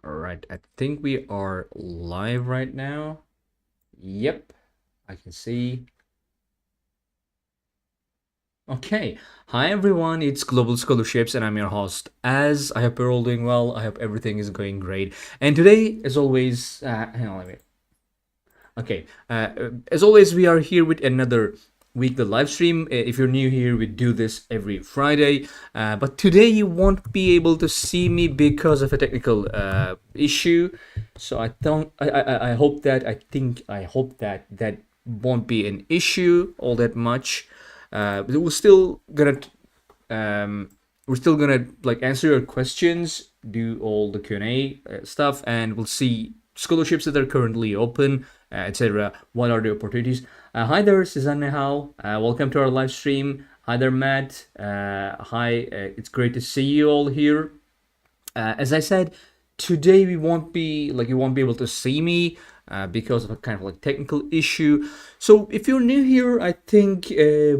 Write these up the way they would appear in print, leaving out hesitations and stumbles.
All right, I think we are live right now. Yep, I can see. Okay, hi everyone, it's Global Scholarships, and I'm your host. As I hope you're all doing well, I hope everything is going great. And today, as always, hang on, let me. Okay, as always, we are here with another weekly live stream. If you're new here, we do this every Friday. But today you won't be able to see me because of a technical issue. So I don't. I hope that. I hope that that won't be an issue all that much. But we're still gonna like answer your questions, do all the Q&A stuff, and we'll see scholarships that are currently open, etc. What are the opportunities? Hi there, Susanne Hao. Welcome to our live stream. Hi there, Matt. Hi, it's great to see you all here. As I said, today we won't be like you won't be able to see me because of a kind of like technical issue. So if you're new here, I think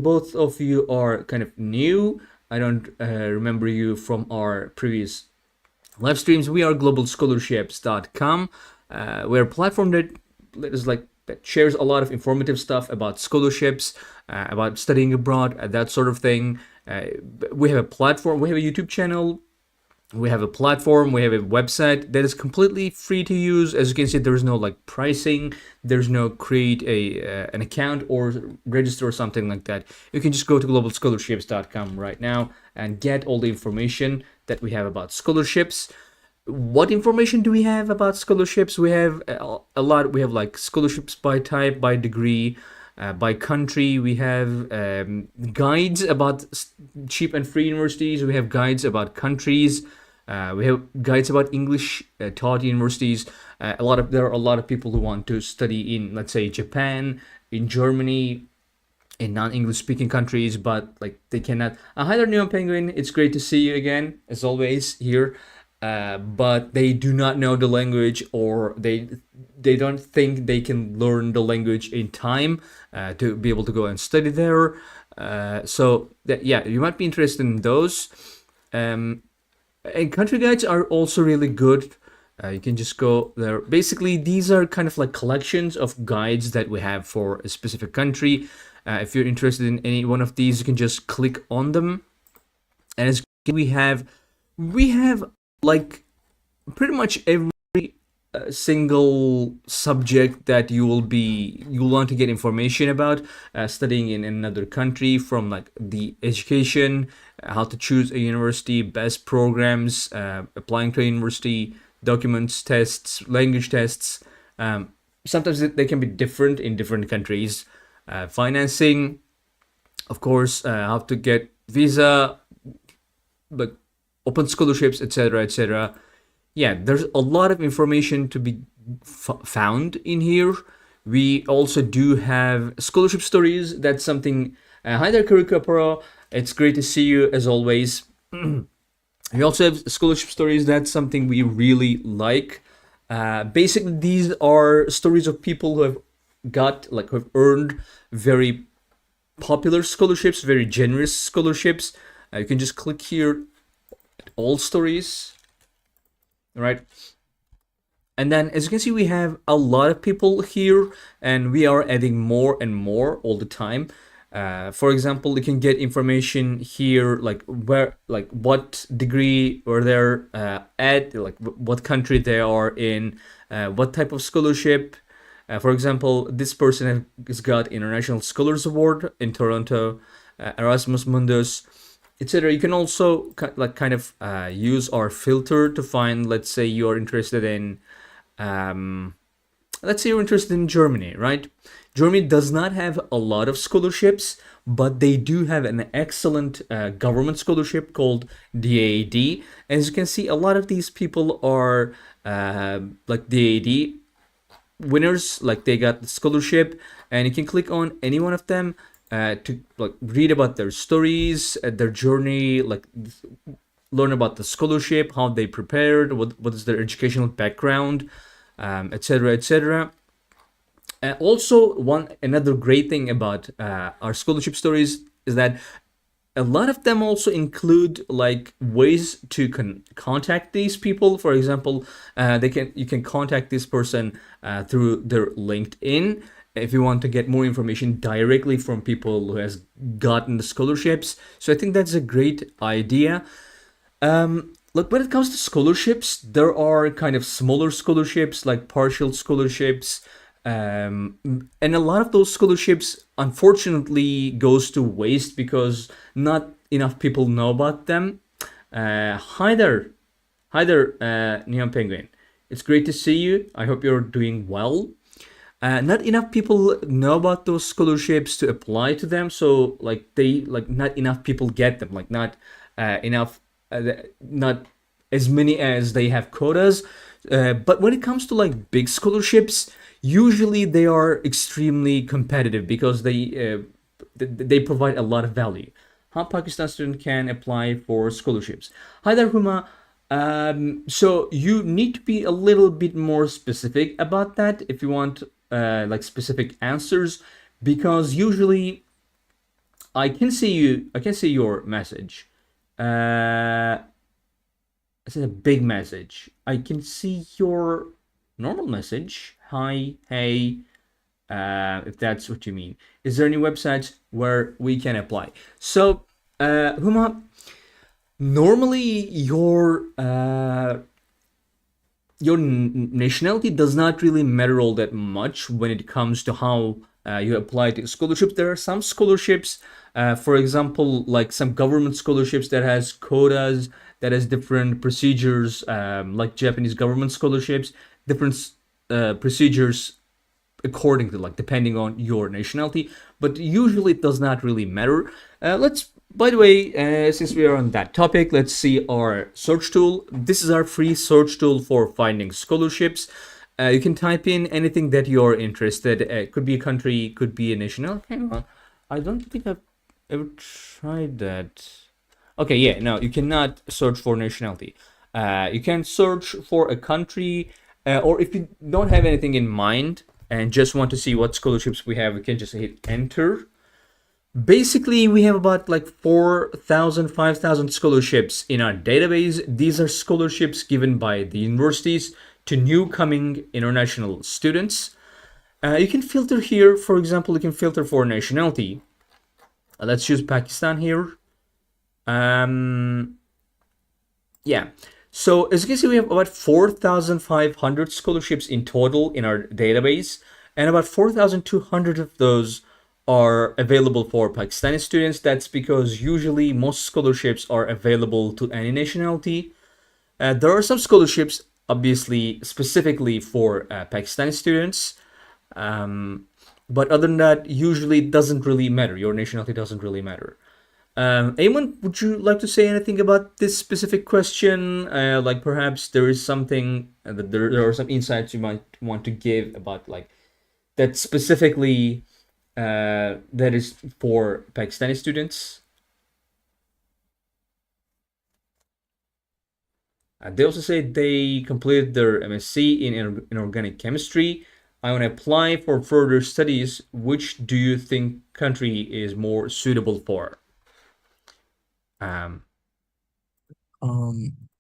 both of you are kind of new. I don't remember you from our previous live streams. We are globalscholarships.com. We're a platform that is like that shares a lot of informative stuff about scholarships, about studying abroad, that sort of thing. We have a platform, we have a YouTube channel, we have a platform, we have a website that is completely free to use. As you can see, there's no like pricing, there's no create an account or register or something like that. You can just go to globalscholarships.com right now and get all the information that we have about scholarships. What information do we have about scholarships? We have a lot. We have like scholarships by type, by degree, by country. We have guides about cheap and free universities. We have guides about countries. We have guides about English taught universities. There are a lot of people who want to study in, let's say, Japan, in Germany, in non-English speaking countries, but like they cannot. Hi there, Neon Penguin. It's great to see you again, as always here. But they do not know the language, or they don't think they can learn the language in time to be able to go and study there. So that, yeah, you might be interested in those. And country guides are also really good. You can just go there. Basically, these are kind of like collections of guides that we have for a specific country. If you're interested in any one of these, you can just click on them. And as we have like pretty much every single subject that you want to get information about studying in another country, from like the education, how to choose a university, best programs, applying to a university, documents, tests, language tests. Sometimes they can be different in different countries. Financing, of course, how to get visa, like open scholarships, etc., etc. Yeah, there's a lot of information to be found in here. We also do have scholarship stories. That's something. Hi there, Karika Pro. It's great to see you as always. We also have scholarship stories. That's something we really like. Basically, these are stories of people who have earned very popular scholarships, very generous scholarships. You can just click here, all stories, right? And then, as you can see, we have a lot of people here, and we are adding more and more all the time. For example, you can get information here, like what degree or they're at, like what country they are in, what type of scholarship. For example, this person has got International Scholars Award in Toronto, Erasmus Mundus, etc. You can also kind of use our filter to find, let's say you're interested in, let's say you're interested in Germany, right? Germany does not have a lot of scholarships, but they do have an excellent government scholarship called DAAD. As you can see, a lot of these people are like DAAD winners, like they got the scholarship, and you can click on any one of them to like read about their stories, their journey, like learn about the scholarship, how they prepared, what is their educational background, etc., etc. Also, another great thing about our scholarship stories is that a lot of them also include like ways to contact these people. For example, they can you can contact this person through their LinkedIn if you want to get more information directly from people who has gotten the scholarships. So I think that's a great idea. Look, when it comes to scholarships, there are kind of smaller scholarships, like partial scholarships, and a lot of those scholarships, unfortunately, goes to waste because not enough people know about them. Hi there, Neon Penguin. It's great to see you. I hope you're doing well. Not enough people know about those scholarships to apply to them, so not enough people get them, like enough not as many as they have quotas. But when it comes to like big scholarships, usually they are extremely competitive because they provide a lot of value. How Pakistan student can apply for scholarships? Hi there, Huma. So you need to be a little bit more specific about that if you want like specific answers, because usually I can see you. I can see your message. Uh, this is a big message. I can see your normal message. Hi, hey. If that's what you mean. Is there any websites where we can apply? So, Huma, normally your nationality does not really matter all that much when it comes to how you apply to scholarships. There are some scholarships, for example, like some government scholarships that has quotas, that has different procedures, like Japanese government scholarships, different procedures according to like depending on your nationality, but usually it does not really matter. Let's By the way, since we are on that topic, let's see our search tool. This is our free search tool for finding scholarships. You can type in anything that you're interested. It could be a country, could be a national. Hang on, I don't think I've ever tried that. Okay, yeah, no, you cannot search for nationality. You can search for a country, or if you don't have anything in mind and just want to see what scholarships we have, we can just hit enter. Basically, we have about like 4,000, 5,000 scholarships in our database. These are scholarships given by the universities to new coming international students. You can filter here. For example, you can filter for nationality. Let's choose Pakistan here. Um, yeah. So as you can see, we have about 4,500 scholarships in total in our database, and about 4,200 of those are available for Pakistani students. That's because usually most scholarships are available to any nationality. There are some scholarships, obviously, specifically for Pakistani students. But other than that, usually it doesn't really matter. Your nationality doesn't really matter. Eamon, would you like to say anything about this specific question? Like perhaps there is something that there are some insights you might want to give about like that specifically that is for Pakistani students. They also say they completed their MSc in inorganic chemistry. I want to apply for further studies. Which do you think country is more suitable for? Um,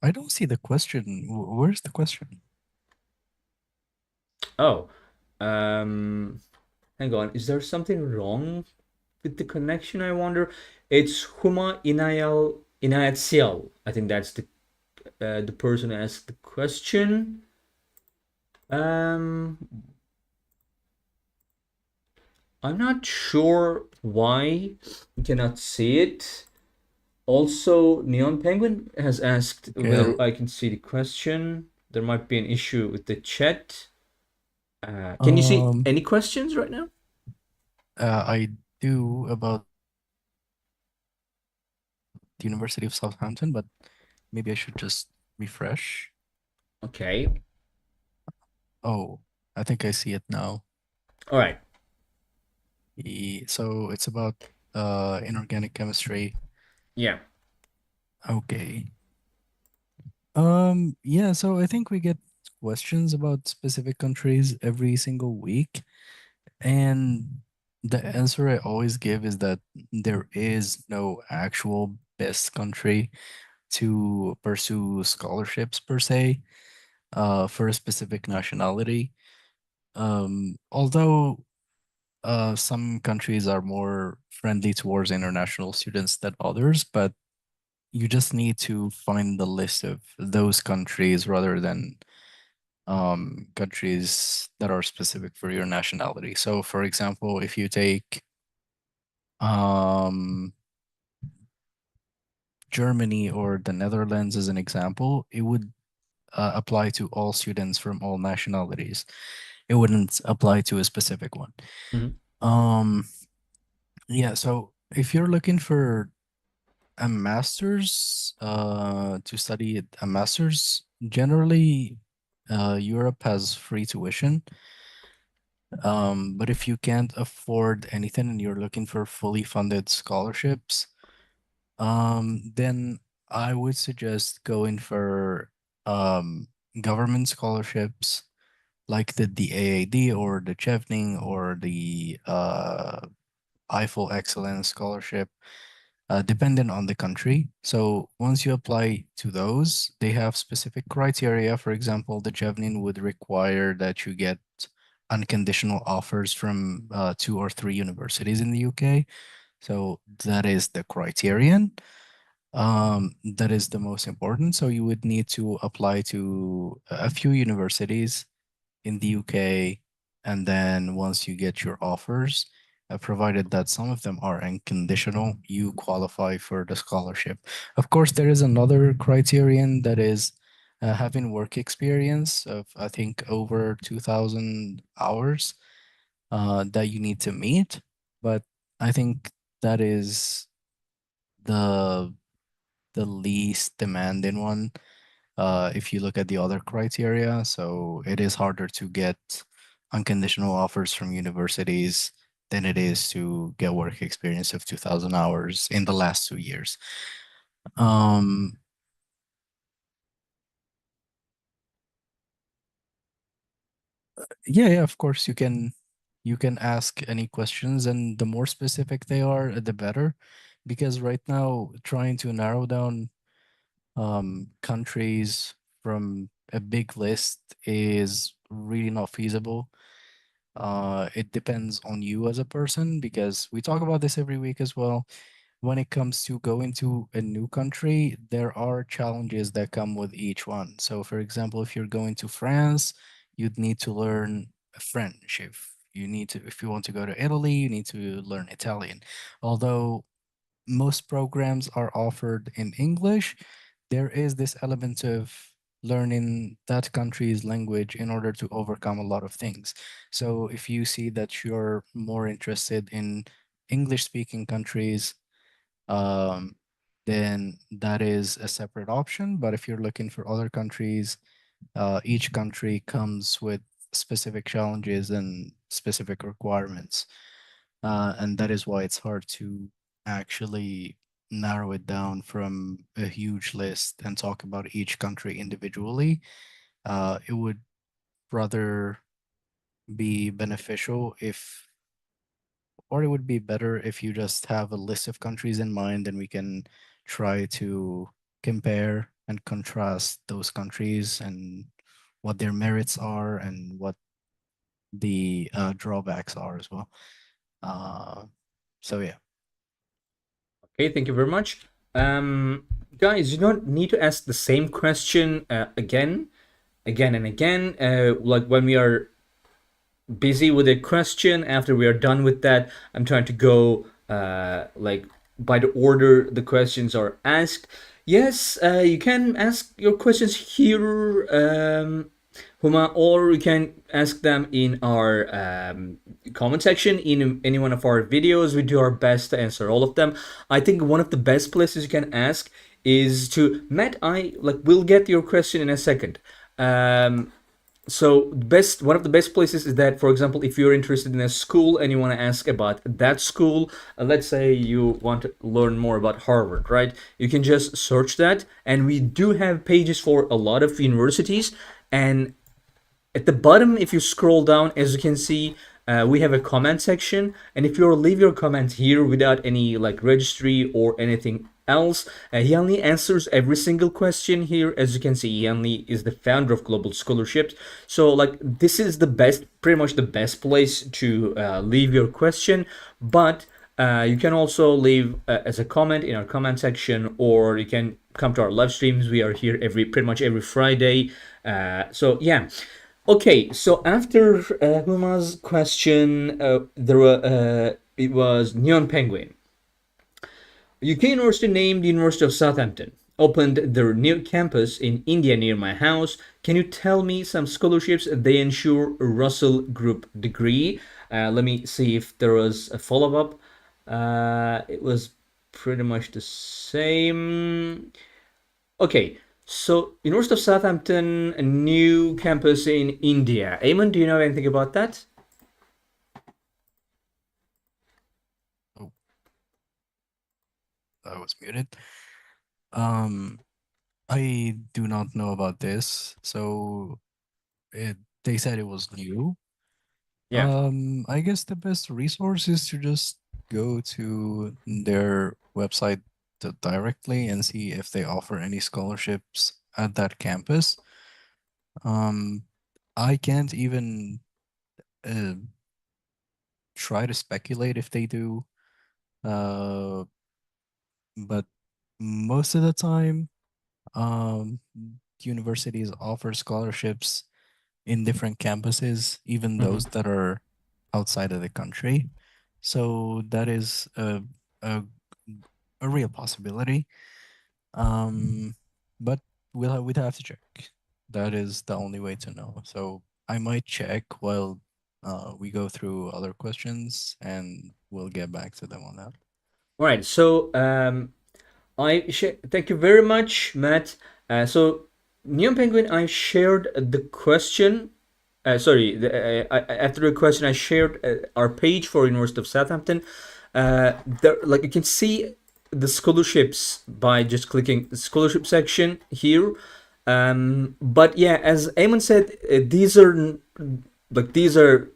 I don't see the question. Where's the question? oh, um, hang on. Is there something wrong with the connection? I wonder. It's Huma Inayat Sial. I think that's the person who asked the question. Um, I'm not sure why you cannot see it. Also, Neon Penguin has asked Okay, whether I can see the question. There might be an issue with the chat. Can you see um, any questions right now? I do about the University of Southampton, but maybe I should just refresh. Okay. Oh, I think I see it now. All right. So it's about inorganic chemistry. Yeah. Okay. Yeah, so I think we get questions about specific countries every single week. And The answer I always give is that there is no actual best country to pursue scholarships per se, for a specific nationality. Although some countries are more friendly towards international students than others, but you just need to find the list of those countries rather than countries that are specific for your nationality. So, for example, if you take um, Germany or the Netherlands as an example, it would apply to all students from all nationalities. It wouldn't apply to a specific one. Mhm. Um, yeah, so if you're looking for a master's, to study a master's, generally, Europe has free tuition. But if you can't afford anything and you're looking for fully funded scholarships, then I would suggest going for government scholarships like the AAD or the Chevening or the Eiffel Excellence Scholarship, dependent on the country. So once you apply to those, they have specific criteria. For example, the Chevening would require that you get unconditional offers from 2 or 3 universities in the UK. So that is the criterion. That is the most important. So you would need to apply to a few universities in the UK, and then once you get your offers, provided that some of them are unconditional, you qualify for the scholarship. Of course, there is another criterion that is having work experience of, I think, over 2,000 hours that you need to meet. But I think that is the the least demanding one if you look at the other criteria. So it is harder to get unconditional offers from universities than it is to get work experience of 2,000 hours in the last 2 years. Um, yeah, of course you can ask any questions, and the more specific they are, the better. Because right now, trying to narrow down countries from a big list is really not feasible. It depends on you as a person because we talk about this every week as well. When it comes to going to a new country, there are challenges that come with each one. So, for example, if you're going to France, you'd need to learn French. If you want to go to Italy, you need to learn Italian. Although most programs are offered in English, there is this element of learning that country's language in order to overcome a lot of things. So if you see that you're more interested in English speaking countries, um, then that is a separate option. But if you're looking for other countries, each country comes with specific challenges and specific requirements. And that is why it's hard to actually narrow it down from a huge list and talk about each country individually. It would rather be beneficial if, or it would be better if you just have a list of countries in mind and we can try to compare and contrast those countries and what their merits are and what the drawbacks are as well. Uh, so yeah. Okay, thank you very much. Um, Guys, you don't need to ask the same question again and again. Like when we are busy with a question, after we are done with that, I'm trying to go like by the order the questions are asked. Yes, you can ask your questions here, Huma, or you can ask them in our comment section in any one of our videos. We do our best to answer all of them. I think one of the best places you can ask is to Matt. I like we'll get your question in a second. So best one of the best places is that, for example, if you're interested in a school and you want to ask about that school, let's say you want to learn more about Harvard, right? You can just search that, and we do have pages for a lot of universities. And at the bottom, if you scroll down, as you can see, we have a comment section, and if you leave your comment here without any like registry or anything else, he only answers every single question here. As you can see, he only is the founder of Global Scholarships. So like this is the best, pretty much the best place to leave your question. But you can also leave as a comment in our comment section, or you can come to our live streams. We are here pretty much every Friday. So yeah. Okay, so after Huma's question, it was Neon Penguin. UK University named University of Southampton opened their new campus in India near my house. Can you tell me some scholarships they ensure a Russell Group degree? Let me see if there was a follow up. It was pretty much the same. Okay, so University of Southampton, a new campus in India. Eamon, do you know anything about that? Oh, I was muted. Um, I do not know about this. So they said it was new. Yeah. I guess the best resource is to just go to their website directly and see if they offer any scholarships at that campus. Um, I can't even uh, try to speculate if they do, uh, but most of the time, um, universities offer scholarships in different campuses, even Mm-hmm. those that are outside of the country. So that is a, a real possibility. Um, but we'd have to check. That is the only way to know. So I might check while we go through other questions, and we'll get back to them on that. All right. So thank you very much, Matt. So Neon Penguin, I shared the question. Sorry, after the question, I shared our page for University of Southampton. There, like you can see the scholarships by just clicking the scholarship section here. But yeah, as Eamon said, these are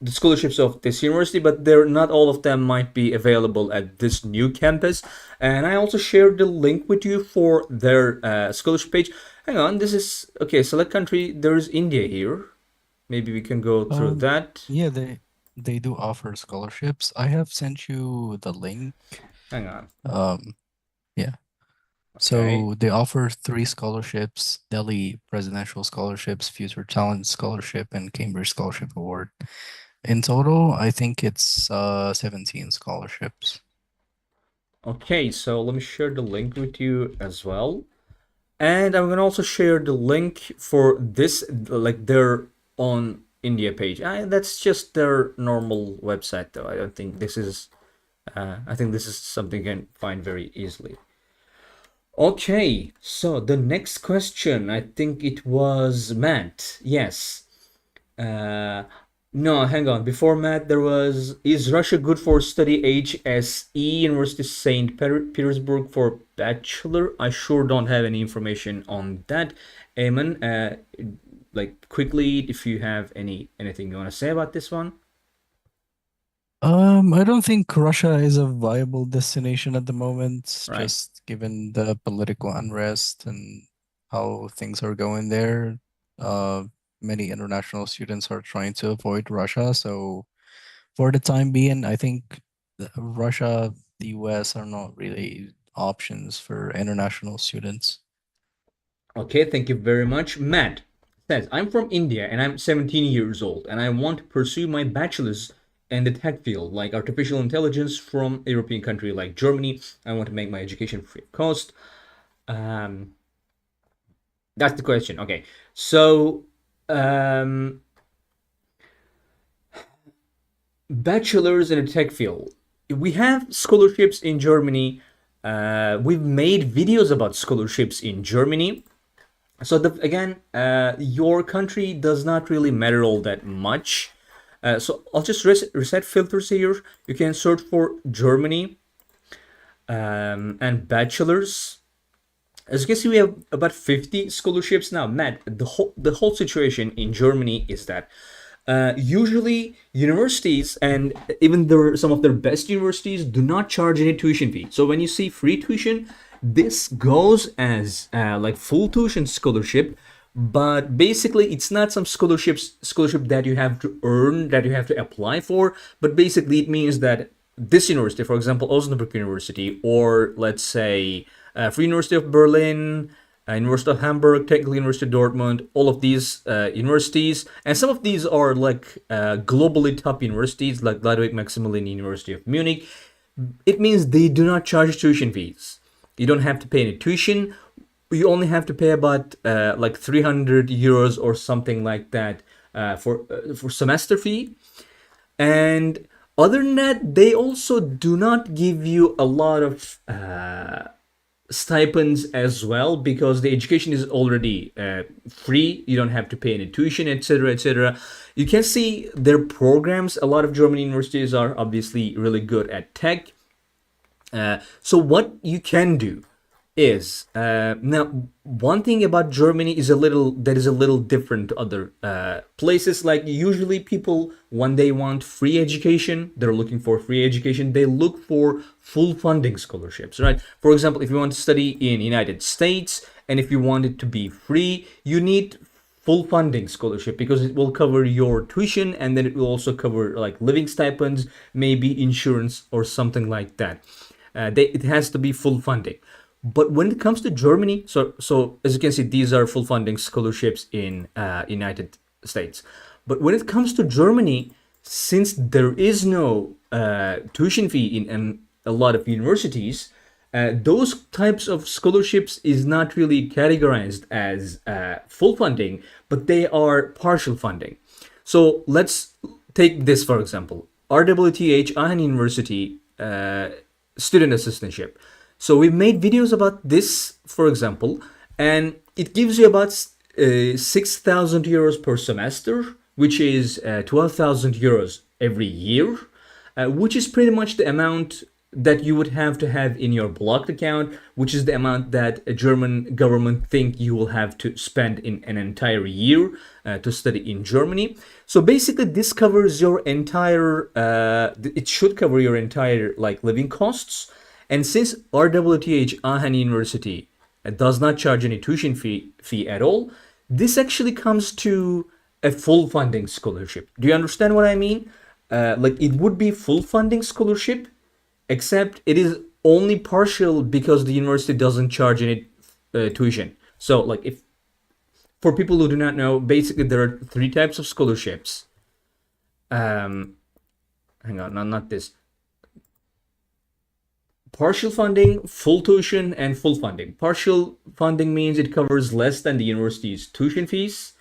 the scholarships of this university, but they're not all of them might be available at this new campus. And I also shared the link with you for their scholarship page. Hang on, this is okay. Select country. There's India here. Maybe we can go through Um, that. yeah, they do offer scholarships. I have sent you the link. Hang on. Um, yeah. Okay. So they offer three scholarships: Delhi Presidential Scholarships, Future Talent Scholarship, and Cambridge Scholarship Award. In total, I think it's 17 scholarships. Okay, so let me share the link with you as well. And I'm gonna also share the link for this, like their on India page. That's just their normal website, though. I don't think this is. I think this is something you can find very easily. Okay, so the next question, I think it was Matt. Yes. Uh, no, hang on. Before Matt, there was is Russia good for study HSE University St. Petersburg for bachelor? I sure don't have any information on that. Eamon, like quickly, if you have anything you want to say about this one. I don't think Russia is a viable destination at the moment, Right. just given the political unrest and how things are going there. Uh, Many international students are trying to avoid Russia, so for the time being, I think Russia, the US are not really options for international students. Okay, thank you very much. Matt says, I'm from India and I'm 17 years old and I want to pursue my bachelor's in the tech field like artificial intelligence from a European country like Germany. I want to make my education free of cost. Um, that's the question. Okay, so um, bachelor's in the tech field. We have scholarships in Germany. We've made videos about scholarships in Germany. So again, your country does not really matter all that much. So I'll just reset filters here. You can search for Germany and bachelors. As you can see, we have about 50 scholarships now. Matt, the whole situation in Germany is that Usually universities and even some of their best universities do not charge any tuition fee. So when you see free tuition, this goes as like full tuition scholarship, but basically it's not some scholarship that you have to earn, that you have to apply for, but basically it means that this university, for example, Osnabrück University, or let's say Free University of Berlin, University of Hamburg, Technical University of Dortmund, all of these universities, and some of these are like globally top universities, like Ludwig Maximilian University of Munich. It means they do not charge tuition fees. You don't have to pay any tuition. You only have to pay about like 300 euros or something like that for semester fee. And other than that, they also do not give you a lot of stipends as well, because the education is already free. You don't have to pay any tuition, etc., etc. You can see their programs. A lot of German universities are obviously really good at tech. So what you can do is now one thing about Germany is a little different to other places. Like usually people, when they want free education, they're looking for free education. They look for full funding scholarships, right? For example, if you want to study in United States and if you want it to be free, you need full funding scholarship because it will cover your tuition and then it will also cover like living stipends, maybe insurance or something like that. It has to be full funding. But when it comes to Germany, so as you can see, these are full funding scholarships in United States. But when it comes to Germany, since there is no tuition fee in a lot of universities, those types of scholarships is not really categorized as full funding, but they are partial funding. So let's take this for example. RWTH Aachen University student assistantship. So we've made videos about this, for example, and it gives you about 6,000 euros per semester, which is 12,000 euros every year, which is pretty much the amount that you would have to have in your blocked account, which is the amount that a German government think you will have to spend in an entire year to study in Germany. So basically, this covers your entire. It should cover your entire like living costs. And since RWTH Aachen University does not charge any tuition fee at all, this actually comes to a full funding scholarship. Do you understand what I mean? Like it would be full funding scholarship, except it is only partial because the university doesn't charge any tuition. So like if for people who do not know, basically there are three types of scholarships. Hang on, not this. Partial funding, full tuition, and full funding. Partial funding means it covers less than the university's tuition fees.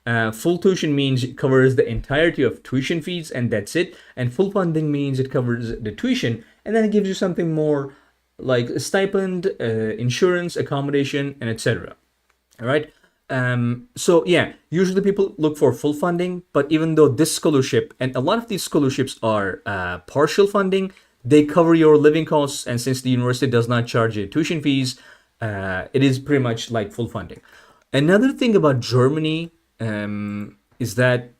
Full tuition means it covers the entirety of tuition fees and that's it. And full funding means it covers the tuition and then it gives you something more like a stipend, insurance, accommodation, and etc. All right. So yeah, usually people look for full funding, but even though this scholarship and a lot of these scholarships are partial funding, they cover your living costs, and since the university does not charge you tuition fees, it is pretty much like full funding. Another thing about Germany is that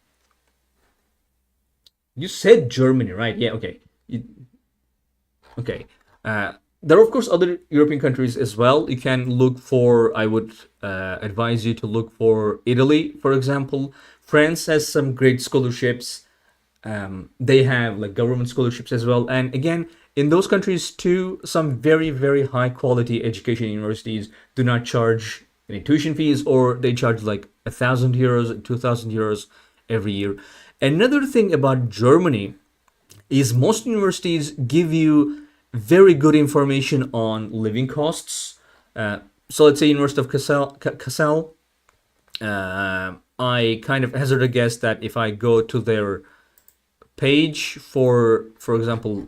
you said Germany, right? Yeah, okay. Okay. There are, of course, other European countries as well. You can look for, I would advise you to look for Italy, for example. France has some great scholarships. They have like government scholarships as well. And again, in those countries too, some very, very high quality education universities do not charge any tuition fees, or they charge like 1,000 euros, 2,000 euros every year. Another thing about Germany is most universities give you very good information on living costs. So let's say University of Kassel. I kind of hazard a guess that if I go to their page for example,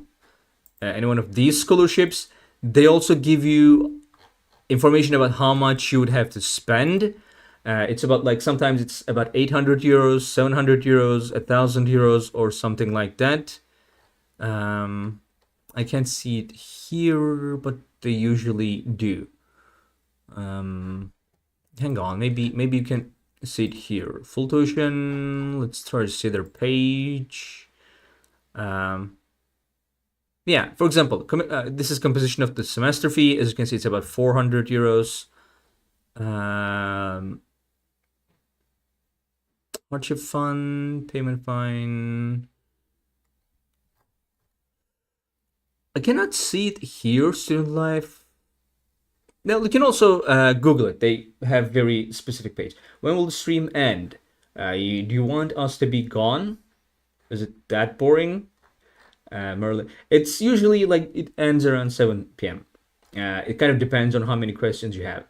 any one of these scholarships, they also give you information about how much you would have to spend. It's about like sometimes it's about 800 euros, 700 euros, 1,000 euros, or something like that. I can't see it here, but they usually do. Hang on, maybe you can. see it here. Full tuition. Let's try to see their page. Um, yeah, for example, this is composition of the semester fee. As you can see, it's about 400 euros. Um, hardship fund, payment fine. I cannot see it here, student life. Now you can also Google it. They have very specific page. When will the stream end? Do you want us to be gone? Is it that boring? Merlin. It's usually like it ends around 7 p.m. It kind of depends on how many questions you have.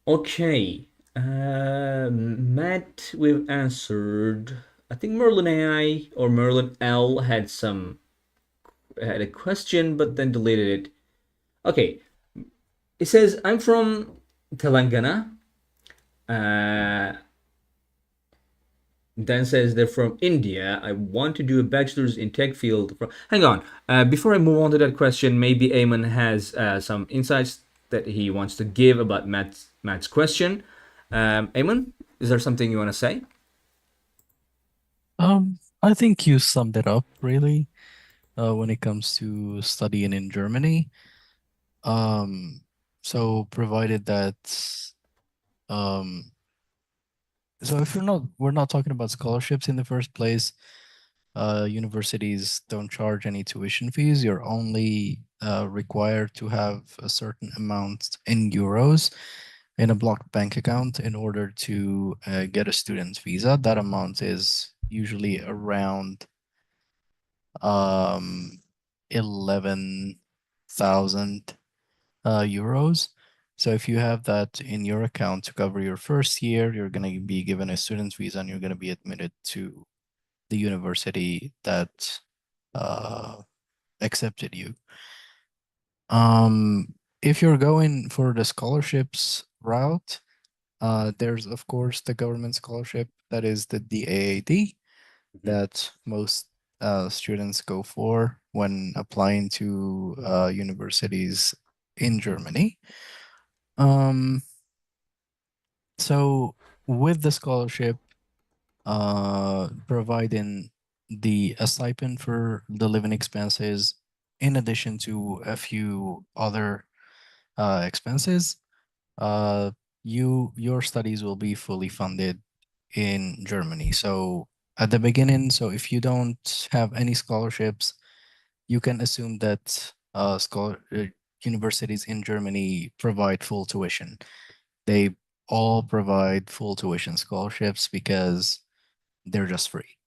Okay. Matt, we've answered. I think Merlin AI or Merlin L had a question, but then deleted it. Okay. It says I'm from Telangana. Uh, then says they're from India. I want to do a bachelor's in tech field. Hang on. Before I move on to that question, maybe Eamon has some insights that he wants to give about Matt's question. Eamon, is there something you want to say? I think you summed it up really, when it comes to studying in Germany. Um, so provided that, um, so if we're not talking about scholarships in the first place. Universities don't charge any tuition fees. You're only required to have a certain amount in euros in a blocked bank account in order to get a student's visa. That amount is usually around um, 11,000 euros. So if you have that in your account to cover your first year, you're going to be given a student's visa and you're going to be admitted to the university that uh, accepted you. If you're going for the scholarships route, there's of course the government scholarship that is the DAAD Mhm. that most students go for when applying to universities in Germany. Um, so with the scholarship, providing a stipend for the living expenses in addition to a few other expenses, uh, your studies will be fully funded in Germany. So at the beginning, so if you don't have any scholarships, you can assume that universities in Germany provide full tuition. They all provide full tuition scholarships because they're just free.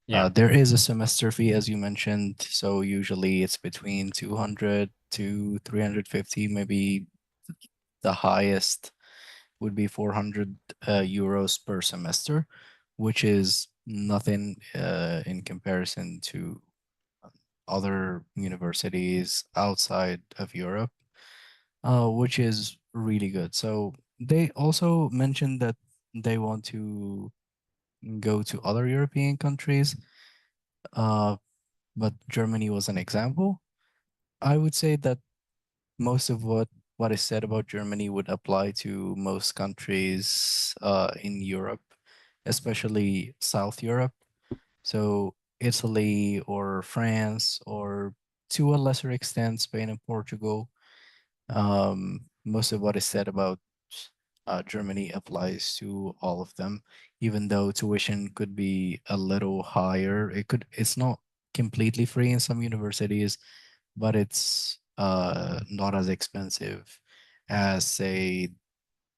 Yeah. There is a semester fee, as you mentioned, so usually it's between 200 to 350, maybe the highest would be 400 euros per semester, which is nothing in comparison to other universities outside of Europe, which is really good. So they also mentioned that they want to go to other European countries, uh, but Germany was an example. I would say that most of what is said about Germany would apply to most countries in Europe, especially South Europe. So Italy or France, or to a lesser extent Spain and Portugal. Most of what is said about Germany applies to all of them, even though tuition could be a little higher. It's not completely free in some universities, but it's not as expensive as, say,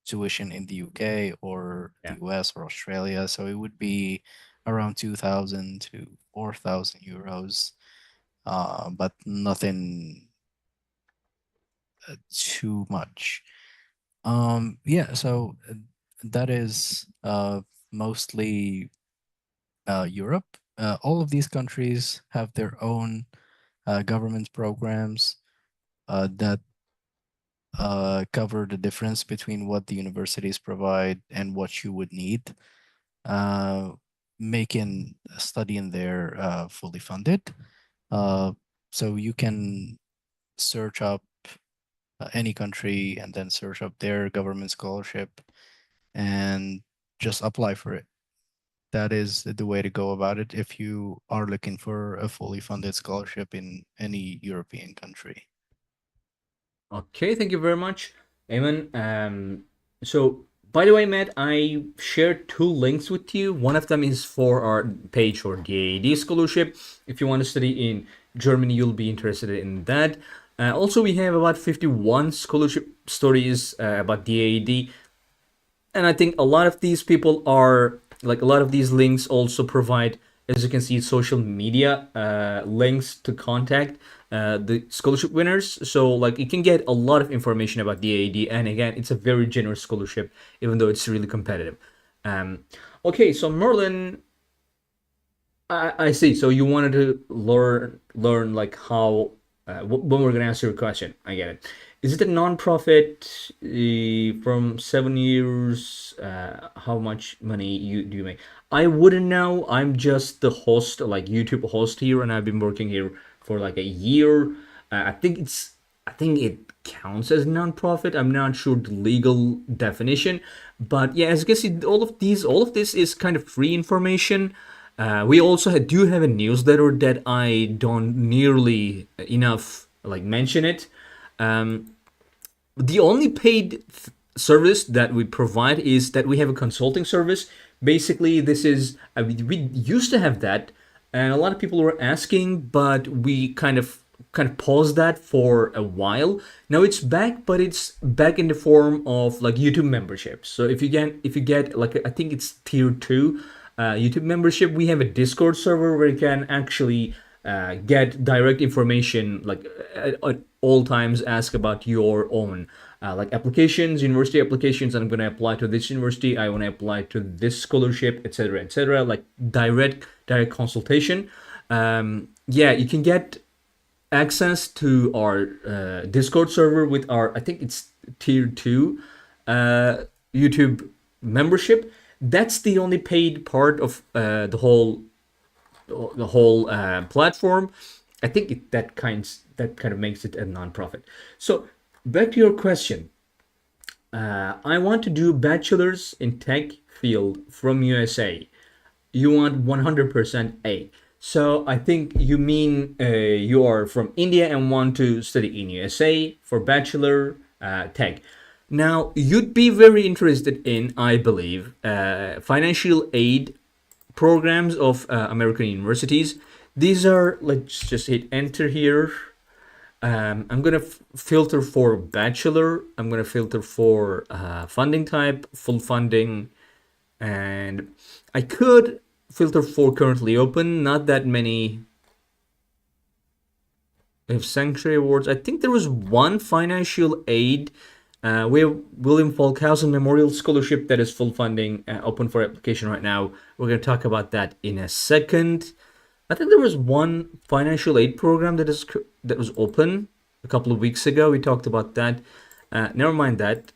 tuition in the UK or the Yeah. US or Australia. So it would be around 2,000 to 4,000 euros, but nothing too much. Yeah, so that is mostly Europe. All of these countries have their own government programs that cover the difference between what the universities provide and what you would need, uh, making studying there fully funded. Uh, so you can search up any country and then search up their government scholarship, and just apply for it. That is the way to go about it if you are looking for a fully funded scholarship in any European country. Okay, thank you very much, Eamon. So, by the way, Matt, I shared two links with you. One of them is for our page for DAAD scholarship. If you want to study in Germany, you'll be interested in that. Also, we have about 51 scholarship stories about DAAD, and I think a lot of these people are like a lot of these links also provide, as you can see, social media links to contact the scholarship winners. So like you can get a lot of information about the AAD, and again, it's a very generous scholarship, even though it's really competitive. Um, okay, so Merlin, I see. So you wanted to learn like how when we're gonna answer your question. I get it. Is it a non-profit from 7 years? How much money you do you make? I wouldn't know. I'm just the host, like YouTube host here, and I've been working here for like a year. I think it counts as non-profit. I'm not sure the legal definition, but yeah, as you can see, all of this is kind of free information. We also do have a newsletter that I don't nearly enough like mention it. The only paid service that we provide is that we have a consulting service. Basically, this is we used to have that, and a lot of people were asking, but we kind of paused that for a while. Now it's back, but it's back in the form of like YouTube memberships. So if you get like I think it's tier 2 YouTube membership, we have a Discord server where you can actually get direct information like at all times. Ask about your own like applications, university applications. I'm going to apply to this university. I want to apply to this scholarship, etc., etc. Like direct consultation. Yeah, you can get access to our Discord server with our, I think it's tier 2 YouTube membership. That's the only paid part of the whole platform. I think that kind of makes it a nonprofit. So back to your question. I want to do bachelor's in tech field from USA. You want 100% A. So I think you mean you are from India and want to study in USA for bachelor tech. Now you'd be very interested in, I believe, financial aid programs of American universities. These are, let's just hit enter here. I'm gonna filter for bachelor. I'm gonna filter for funding type, full funding, and I could filter for currently open. Not that many have sanctuary awards. I think there was one financial aid. We have William Falkhausen Memorial Scholarship that is full funding, open for application right now. We're going to talk about that in a second. I think there was one financial aid program that was open a couple of weeks ago. We talked about that. Never mind that.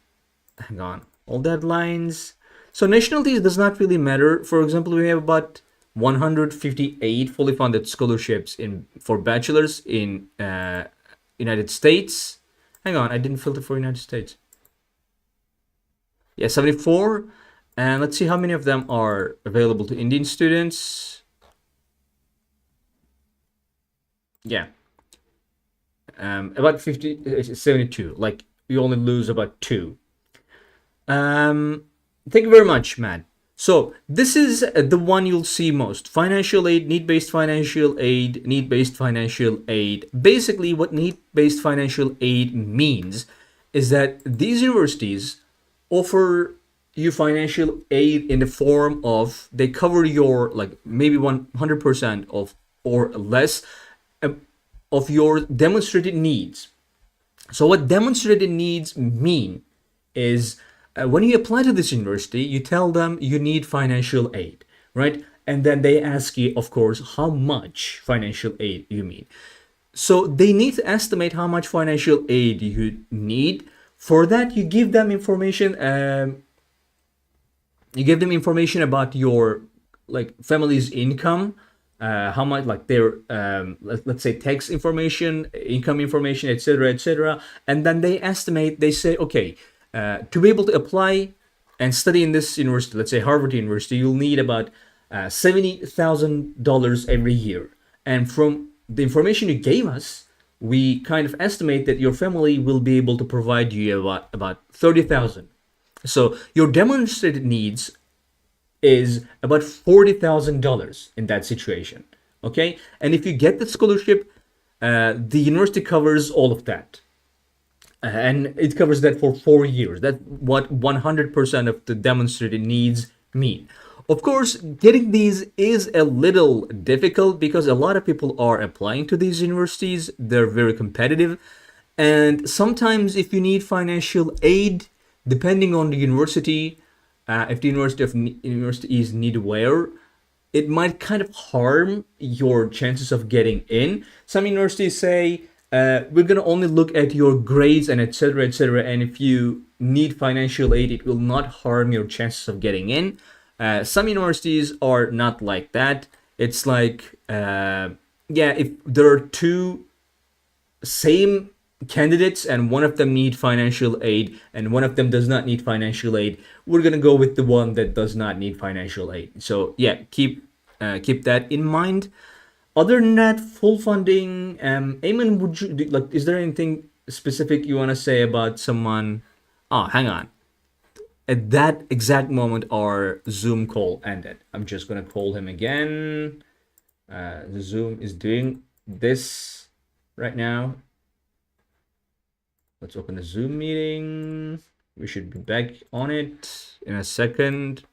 Hang on. All deadlines. So nationalities does not really matter. For example, we have about 158 fully funded scholarships in for bachelors in United States. Hang on, I didn't filter for United States. Yeah, 74. And let's see how many of them are available to Indian students. Yeah. About 72. Like, you only lose about 2. Thank you very much, Matt. So this is the one you'll see most. Financial aid, need-based financial aid, need-based financial aid. Basically, what need-based financial aid means is that these universities offer you financial aid in the form of they cover your like maybe 100% of or less of your demonstrated needs. So what demonstrated needs mean is when you apply to this university, you tell them you need financial aid, right? And then they ask you, of course, how much financial aid you need. So they need to estimate how much financial aid you need. For that, you give them information. You give them information about your like family's income, how much like their let's say tax information, income information, etc., etc. And then they estimate. They say, okay, to be able to apply and study in this university, let's say Harvard University, you'll need about $70,000 every year. And from the information you gave us, we kind of estimate that your family will be able to provide you about 30,000. So your demonstrated needs is about $40,000 in that situation. Okay, and if you get the scholarship, the university covers all of that, and it covers that for 4 years. That's what 100% of the demonstrated needs mean. Of course, getting these is a little difficult because a lot of people are applying to these universities. They're very competitive. And sometimes, if you need financial aid, depending on the university, if the university is need aware, it might kind of harm your chances of getting in. Some universities say we're gonna only look at your grades and etc. etc. And if you need financial aid, it will not harm your chances of getting in. Some universities are not like that. It's like yeah, if there are two same candidates and one of them need financial aid and one of them does not need financial aid, we're gonna go with the one that does not need financial aid. So yeah, keep that in mind. Other than that, full funding. Eamon, would you like? Is there anything specific you want to say about someone? Oh, hang on. At that exact moment, our Zoom call ended. I'm just gonna call him again. The Zoom is doing this right now. Let's open the Zoom meeting. We should be back on it in a second.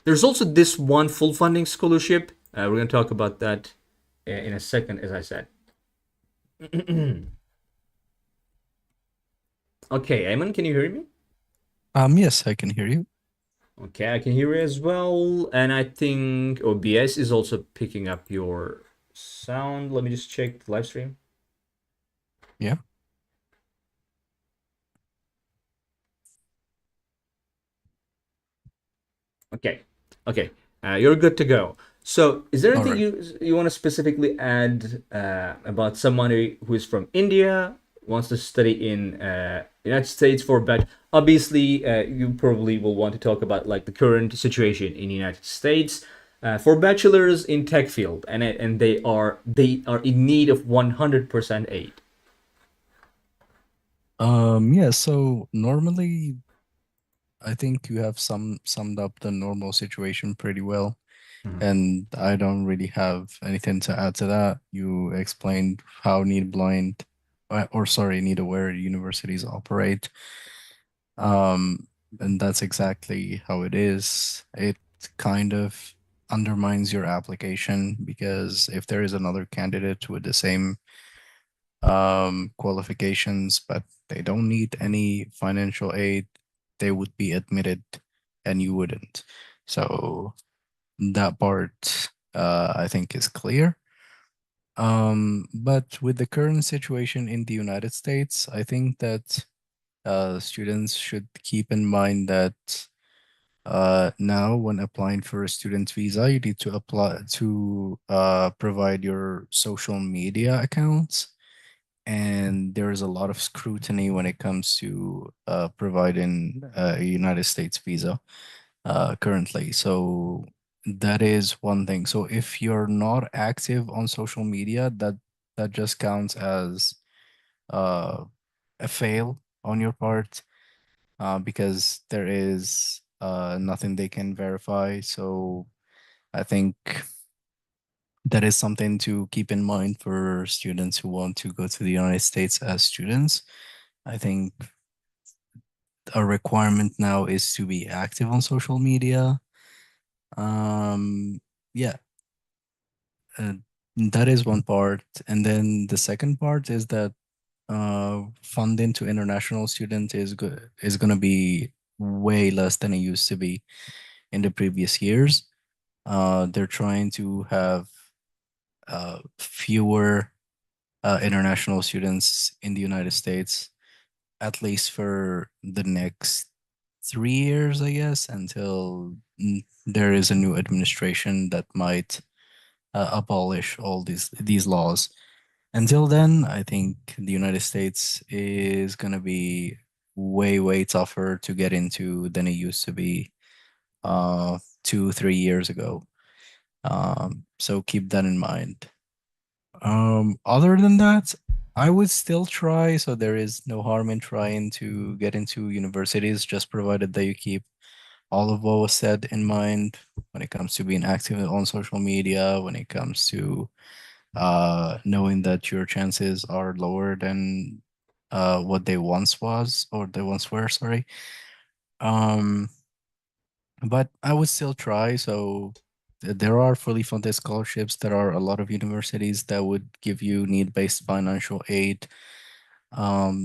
There's also this one full funding scholarship. We're going to talk about that in a second, as I said. Okay, Ayman, can you hear me? Yes, I can hear you. Okay, I can hear you as well. And I think OBS is also picking up your sound. Let me just check the live stream. Yeah. Okay. Okay. You're good to go. So, is there All anything right. you want to specifically add about somebody who is from India, wants to study in United States for bachelor? Obviously, you probably will want to talk about like the current situation in United States for bachelors in tech field, and they are in need of 100% aid. Yeah, so normally I think you have summed up the normal situation pretty well, Mhm. and I don't really have anything to add to that. You explained how need blind, or sorry, need aware universities operate. And that's exactly how it is. It kind of undermines your application because if there is another candidate with the same qualifications, but they don't need any financial aid, they would be admitted and you wouldn't. So that part, I think, is clear. But with the current situation in the United States, I think that students should keep in mind that now when applying for a student visa, you need to apply to provide your social media accounts, and there's a lot of scrutiny when it comes to providing a United States visa currently. So that is one thing. So if you're not active on social media, that just counts as uh, a fail on your part because there is nothing they can verify. So I think that is something to keep in mind for students who want to go to the United States as students. I think a requirement now is to be active on social media. Um, yeah, uh, that is one part. And then the second part is that funding to international students is gonna be way less than it used to be in the previous years. They're trying to have fewer international students in the United States, at least for the next 3 years, I guess, until there is a new administration that might abolish all these laws. Until then, I think the United States is going to be way, way tougher to get into than it used to be 2, 3 years ago. So keep that in mind. Other than that, I would still try, so there is no harm in trying to get into universities, just provided that you keep all of what was said in mind when it comes to being active on social media, when it comes to knowing that your chances are lower than what they once was or they once were, sorry. Um, but I would still try. So there are fully funded scholarships. There are a lot of universities that would give you need-based financial aid,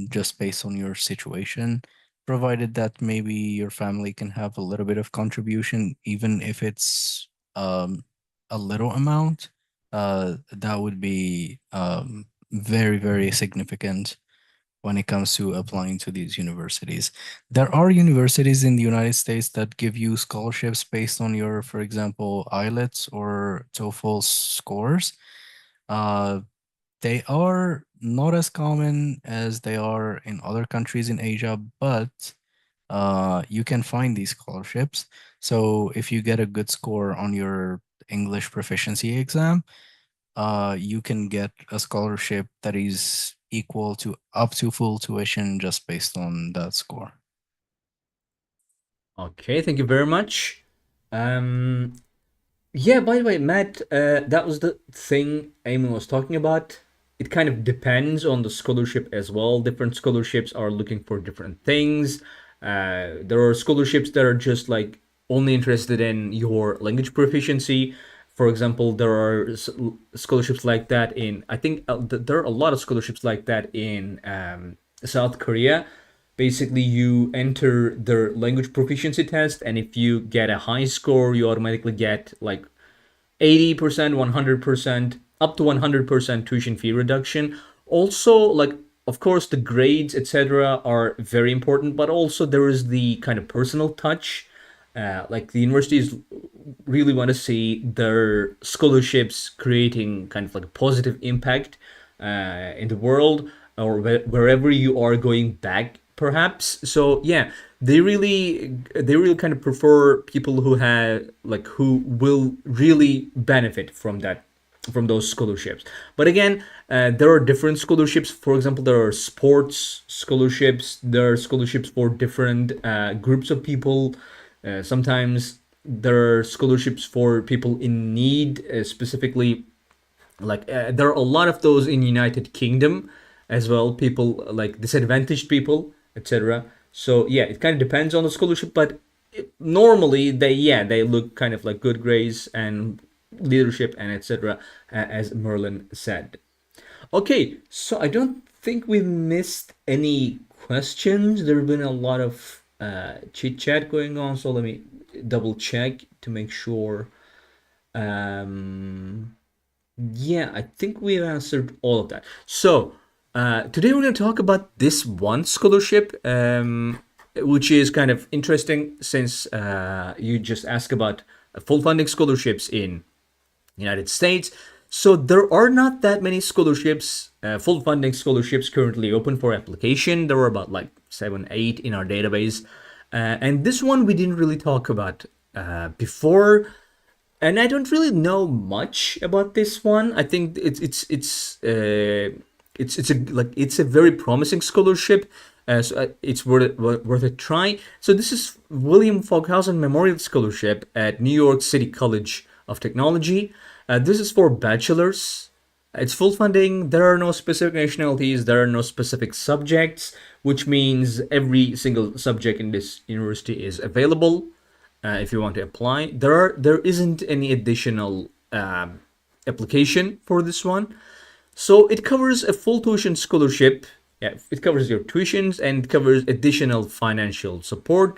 just based on your situation, provided that maybe your family can have a little bit of contribution, even if it's a little amount. That would be very, very significant when it comes to applying to these universities. There are universities in the United States that give you scholarships based on your, for example, IELTS or TOEFL scores. Uh, they are not as common as they are in other countries in Asia, but you can find these scholarships. So if you get a good score on your English proficiency exam, you can get a scholarship that is equal to up to full tuition just based on that score. Okay, thank you very much. Um, Yeah, by the way, Matt, that was the thing Eamon was talking about. It kind of depends on the scholarship as well. Different scholarships are looking for different things. There are scholarships that are just like only interested in your language proficiency. For example, there are scholarships like that in, I think there are a lot of scholarships like that in South Korea. Basically, you enter their language proficiency test, and if you get a high score, you automatically get like 80%, 100%, up to 100% tuition fee reduction. Also, like, of course, the grades, etc., are very important, but also there is the kind of personal touch. Like, the universities really want to see their scholarships creating kind of like a positive impact in the world or wherever you are going back perhaps. So yeah, they really kind of prefer people who have like who will really benefit from that, from those scholarships. But again, there are different scholarships. For example, there are sports scholarships, there are scholarships for different groups of people. Sometimes there are scholarships for people in need, specifically like there are a lot of those in United Kingdom as well, people like disadvantaged people, etc. So yeah, it kind of depends on the scholarship, but normally they look kind of like good grades and leadership and etc, as Merlin said. Okay, so I don't think we missed any questions. There have been a lot of chit chat going on, so let me double check to make sure. um yeah, I think we've answered all of that. So, today we're going to talk about this one scholarship, which is kind of interesting since you just asked about full funding scholarships in United States. So there are not that many scholarships, full funding scholarships currently open for application. There were about like 7, 8 in our database. And this one we didn't really talk about before, and I don't really know much about this one. I think it's a like it's a very promising scholarship. So it's worth a try. So this is William Fogghausen Memorial Scholarship at New York City College of Technology. This is for bachelors. It's full funding. There are no specific nationalities. There are no specific subjects, which means every single subject in this university is available if you want to apply. There isn't any additional application for this one, so it covers a full tuition scholarship. Yeah, it covers your tuitions and it covers additional financial support.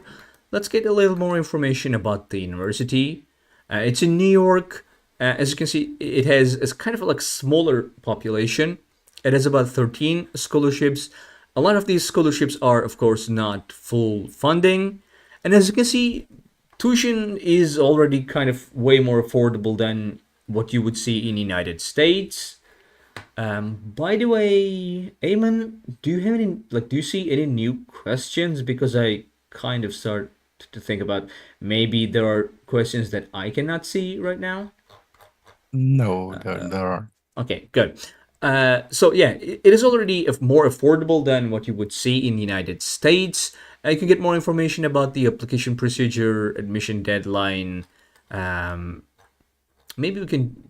Let's get a little more information about the university. It's in New York. As you can see, it has it's kind of like smaller population. It has about 13 scholarships. A lot of these scholarships are, of course, not full funding. And as you can see, tuition is already kind of way more affordable than what you would see in United States. By the way, Eamon, do you have any do you see any new questions? Because I kind of start to think about maybe there are questions that I cannot see right now. No, there are. Okay, good. So yeah, it is already more affordable than what you would see in the United States. You can get more information about the application procedure, admission deadline. Um, Maybe we can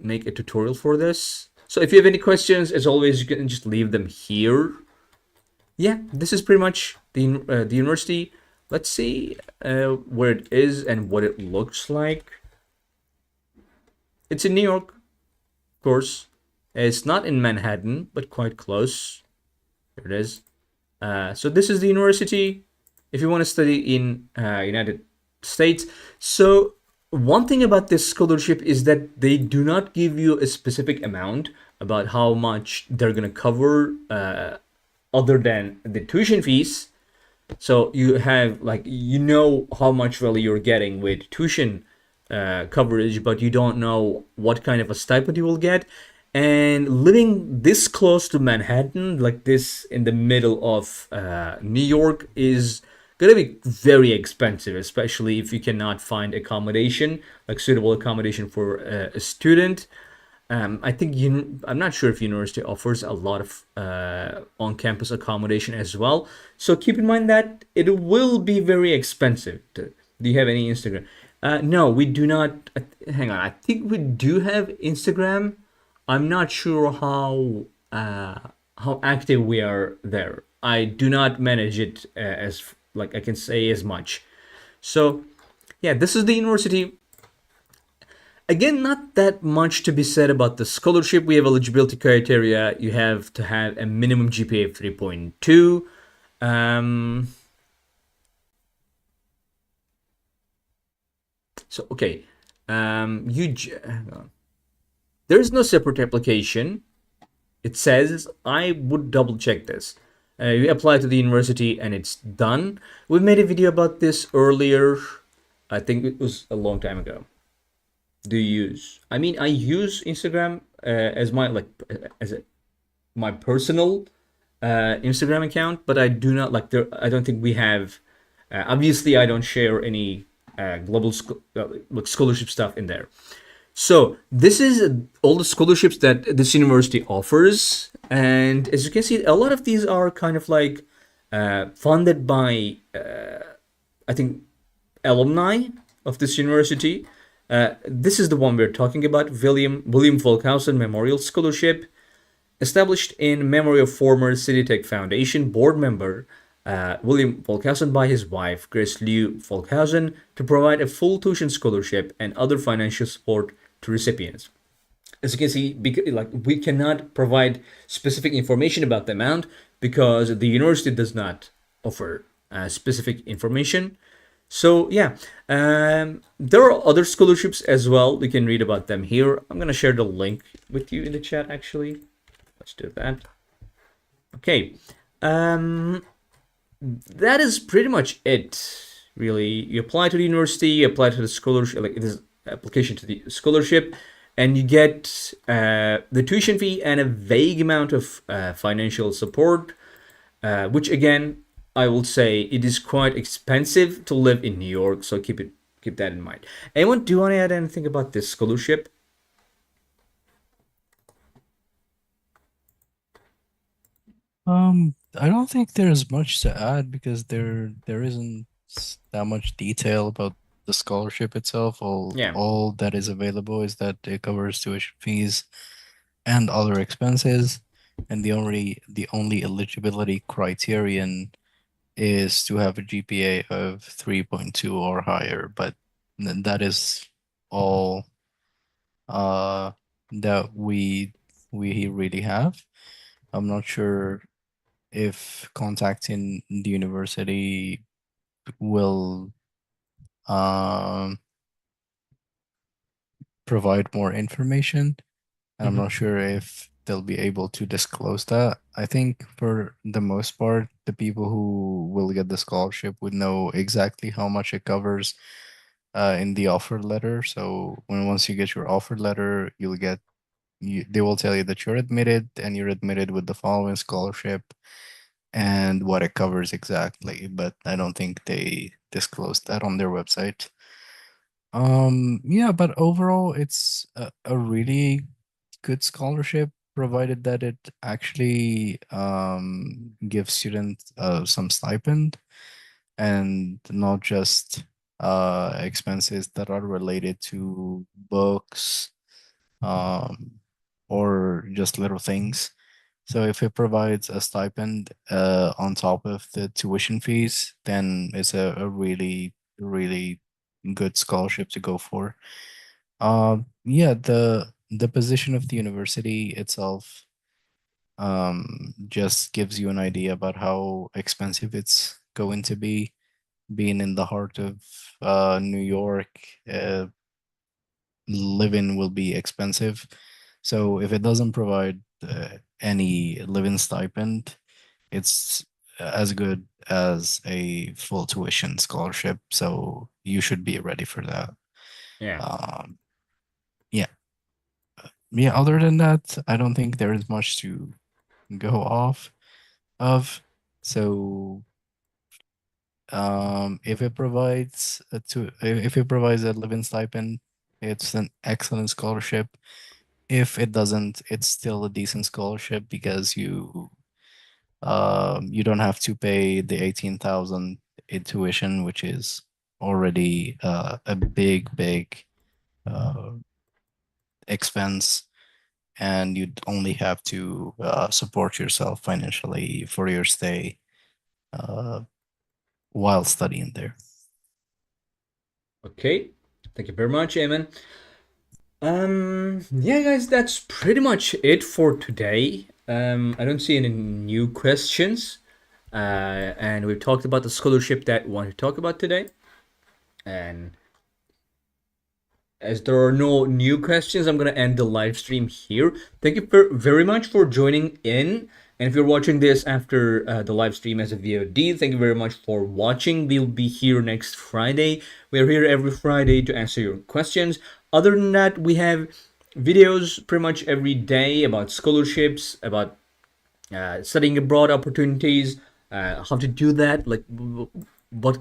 make a tutorial for this. So if you have any questions, as always, you can just leave them here. Yeah, this is pretty much the university. Let's see where it is and what it looks like. It's in New York, of course. It's not in Manhattan, but quite close. There it is. So this is the university. If you want to study in United States, so one thing about this scholarship is that they do not give you a specific amount about how much they're gonna cover, other than the tuition fees. So you have how much really you're getting with tuition coverage, but you don't know what kind of a stipend you will get. And living this close to Manhattan, like this in the middle of New York, is gonna be very expensive, especially if you cannot find accommodation, like suitable accommodation for a student. I think I'm not sure if university offers a lot of on-campus accommodation as well. So keep in mind that it will be very expensive. Do you have any Instagram? No, we do not. Hang on, I think we do have Instagram. I'm not sure how active we are there. I do not manage it as like I can say as much. So yeah, this is the university. Again, not that much to be said about the scholarship. We have eligibility criteria. You have to have a minimum GPA of 3.2. Um, so, okay. Hang on. There's no separate application. It says, I would double check this. You apply to the university and it's done. We made a video about this earlier. I think it was a long time ago. Do you use? I mean, I use Instagram as my as my personal Instagram account, but I do not like there. I don't think we have. Obviously, I don't share any scholarship stuff in there. So this is all the scholarships that this university offers, and as you can see, a lot of these are kind of funded by I think alumni of this university. This is the one we're talking about, William Volkhausen Memorial Scholarship, established in memory of former CityTech Foundation board member William Volkhausen by his wife, Grace Liu Volkhausen, to provide a full tuition scholarship and other financial support to recipients. As you can see, we cannot provide specific information about the amount because the university does not offer specific information. So yeah, there are other scholarships as well. We can read about them here. I'm gonna share the link with you in the chat. Actually, let's do that. Okay, that is pretty much it. Really, you apply to the university, you apply to the scholarship, like it is application to the scholarship, and you get the tuition fee and a vague amount of financial support, which again I will say it is quite expensive to live in New York, so keep that in mind. Anyone, do you want to add anything about this scholarship? I don't think there's much to add because there isn't that much detail about the scholarship itself. Yeah. All that is available is that it covers tuition fees and other expenses, and the only eligibility criterion is to have a GPA of 3.2 or higher, but that is all uh that we really have. I'm not sure if contacting the university will um provide more information, and I'm Mm-hmm. not sure if they'll be able to disclose that. I think for the most part, the people who will get the scholarship would know exactly how much it covers in the offer letter. So once you get your offer letter, you'll get they will tell you that you're admitted and you're admitted with the following scholarship and what it covers exactly, but I don't think they disclosed that on their website. Yeah, but overall, it's a really good scholarship, provided that it actually gives students some stipend and not just expenses that are related to books um, or just little things. So if it provides a stipend on top of the tuition fees, then it's a really, really good scholarship to go for. Yeah, the position of the university itself just gives you an idea about how expensive it's going to be. Being in the heart of New York, living will be expensive. So if it doesn't provide any living stipend, it's as good as a full tuition scholarship. So you should be ready for that. Yeah. Um, yeah. Yeah. Other than that, I don't think there is much to go off of. So if it provides if it provides a living stipend, it's an excellent scholarship. If it doesn't, it's still a decent scholarship because you don't have to pay the 18,000 in tuition, which is already a big uh, expense, and you'd only have to support yourself financially for your stay uh, while studying there. Okay. Thank you very much, Eamon. Yeah, guys, that's pretty much it for today. I don't see any new questions. And we've talked about the scholarship that we want to talk about today. And as there are no new questions, I'm going to end the live stream here. Thank you very much for joining in. And if you're watching this after the live stream as a VOD, thank you very much for watching. We'll be here next Friday. We're here every Friday to answer your questions. Other than that, we have videos pretty much every day about scholarships, about studying abroad opportunities, how to do that, like what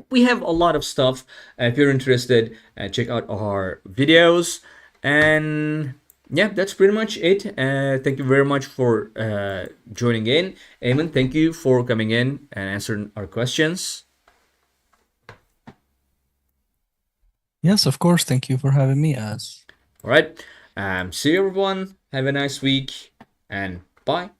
we have a lot of stuff. If you're interested, check out our videos. And yeah, that's pretty much it. Thank you very much for joining in. Eamon, thank you for coming in and answering our questions. Yes, of course. Thank you for having me, as All right. See you, everyone. Have a nice week and bye.